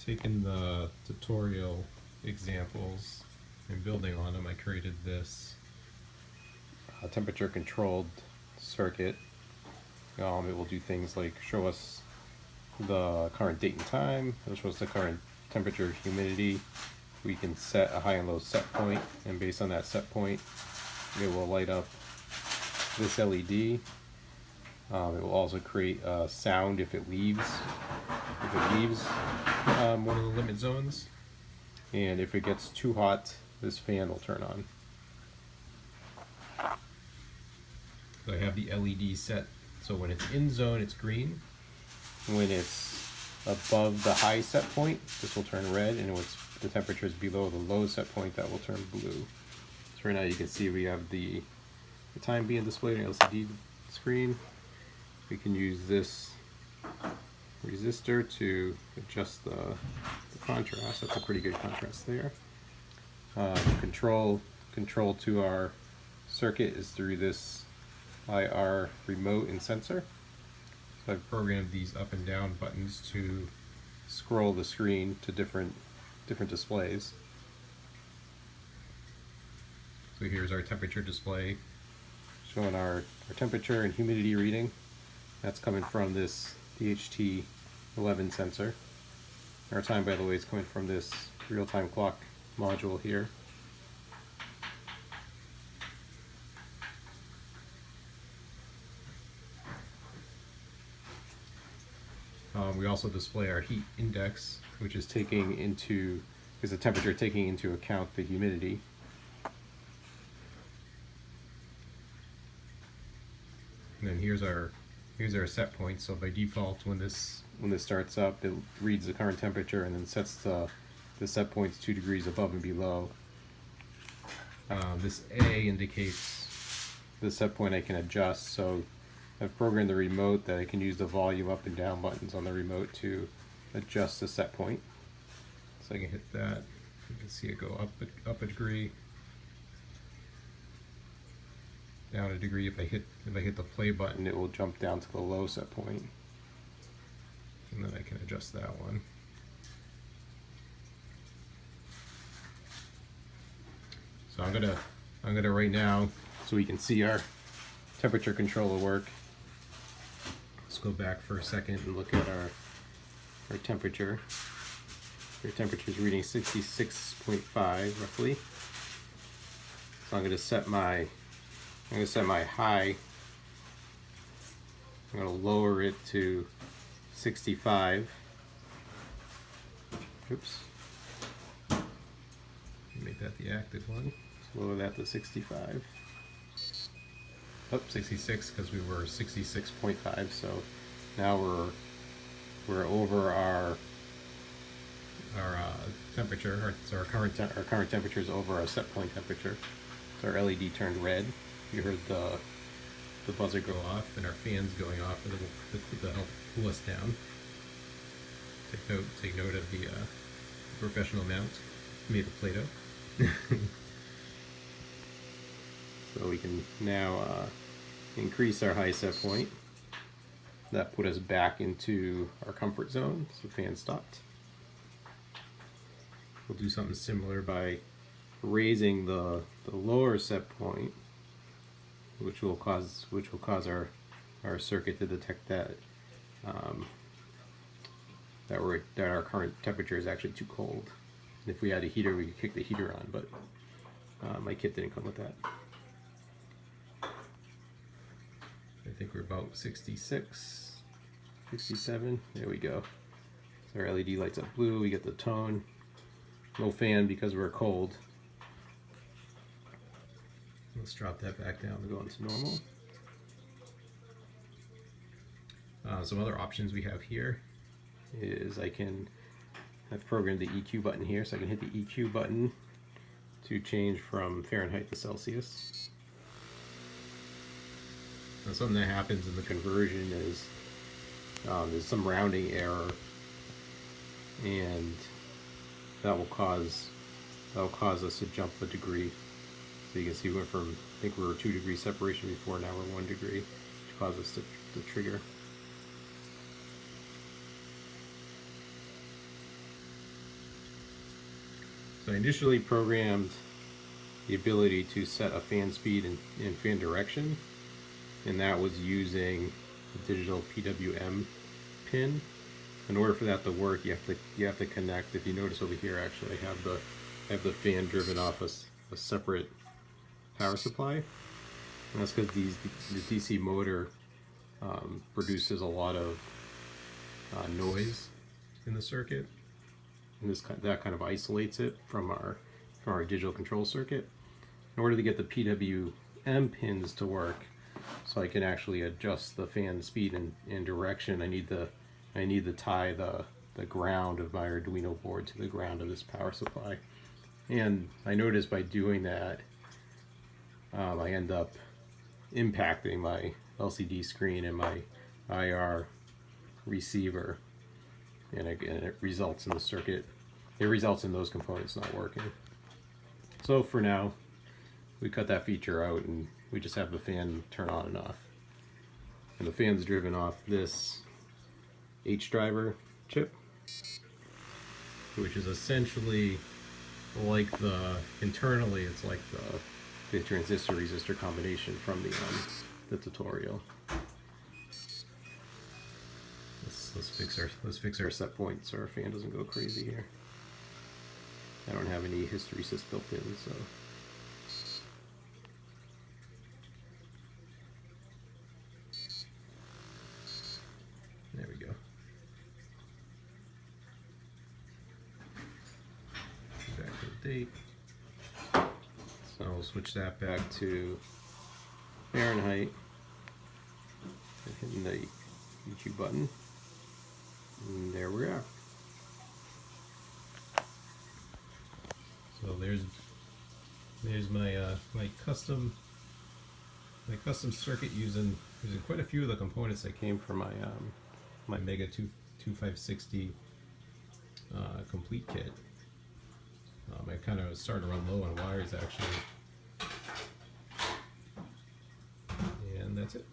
taking the tutorial examples and building on them, I created this temperature controlled circuit. It will do things like show us the current date and time, it'll show us the current temperature, humidity. We can set a high and low set point, and based on that set point, it will light up this LED. It will also create a sound if it leaves one of the limit zones. And if it gets too hot, this fan will turn on. So I have the LED set, so when it's in zone, it's green. When it's above the high set point, this will turn red, and when the temperature is below the low set point, that will turn blue. So right now you can see we have the time being displayed on the LCD screen. We can use this resistor to adjust the contrast. That's a pretty good contrast there. Control to our circuit is through this IR remote and sensor. So I've programmed these up and down buttons to scroll the screen to different displays. So here's our temperature display showing our temperature and humidity reading. That's coming from this DHT11 sensor. Our time, by the way, is coming from this real-time clock module here. We also display our heat index, which is the temperature taking into account the humidity. And then here's our set point. So by default, when this starts up, it reads the current temperature and then sets the set points 2 degrees above and below. This A indicates the set point I can adjust. So I've programmed the remote that I can use the volume up and down buttons on the remote to adjust the set point. So I can hit that. You can see it go up a degree, down a degree. If I hit the play button, it will jump down to the low set point, and then I can adjust that one. So I'm gonna right now, so we can see our temperature controller work. Let's go back for a second and look at our temperature. Our temperature is reading 66.5 roughly. So I'm gonna set my high. I'm going to lower it to 65. Oops. Make that the active one. So lower that to 65. Oh, 66 because we were 66.5. So now we're over our temperature. So our current temperature is over our set point temperature. So our LED turned red. You heard the buzzer go off and our fan's going off, and it'll help cool us down. Take note of the professional mount made of Play-Doh. So we can now increase our high set point. That put us back into our comfort zone, so the fan stopped. We'll do something similar by raising the lower set point, which will cause our circuit to detect that that our current temperature is actually too cold. And if we had a heater, we could kick the heater on, but my kit didn't come with that. I think we're about 66, 67. There we go. So our LED lights up blue. We get the tone. No fan because we're cold. Let's drop that back down to go into normal. Some other options we have here is I've programmed the EQ button here, so I can hit the EQ button to change from Fahrenheit to Celsius. Now, something that happens in the conversion is there's some rounding error, and that will cause us to jump a degree. So you can see we went from, I think we were 2 degree separation before, now we're 1 degree, which causes us to trigger. So I initially programmed the ability to set a fan speed and fan direction, and that was using the digital PWM pin. In order for that to work, you have to connect. If you notice over here, actually, I have the fan driven off a separate power supply, and that's because the DC motor produces a lot of noise in the circuit, and that kind of isolates it from our digital control circuit. In order to get the PWM pins to work, so I can actually adjust the fan speed and direction, I need to tie the ground of my Arduino board to the ground of this power supply. And I noticed by doing that, I end up impacting my LCD screen and my IR receiver, and it results in the circuit. It results in those components not working. So for now, we cut that feature out and we just have the fan turn on and off. And the fan's driven off this H driver chip, which is essentially like internally it's like the transistor resistor combination from the tutorial. Let's fix our set point so our fan doesn't go crazy here. I don't have any hysteresis built in, so. There we go. Back to the date. So I'll switch that back to Fahrenheit and hitting the YouTube button. And there we are. So there's my my custom circuit using quite a few of the components that came from my Mega 2560 complete kit. I kind of started to run low on wires actually, and that's it.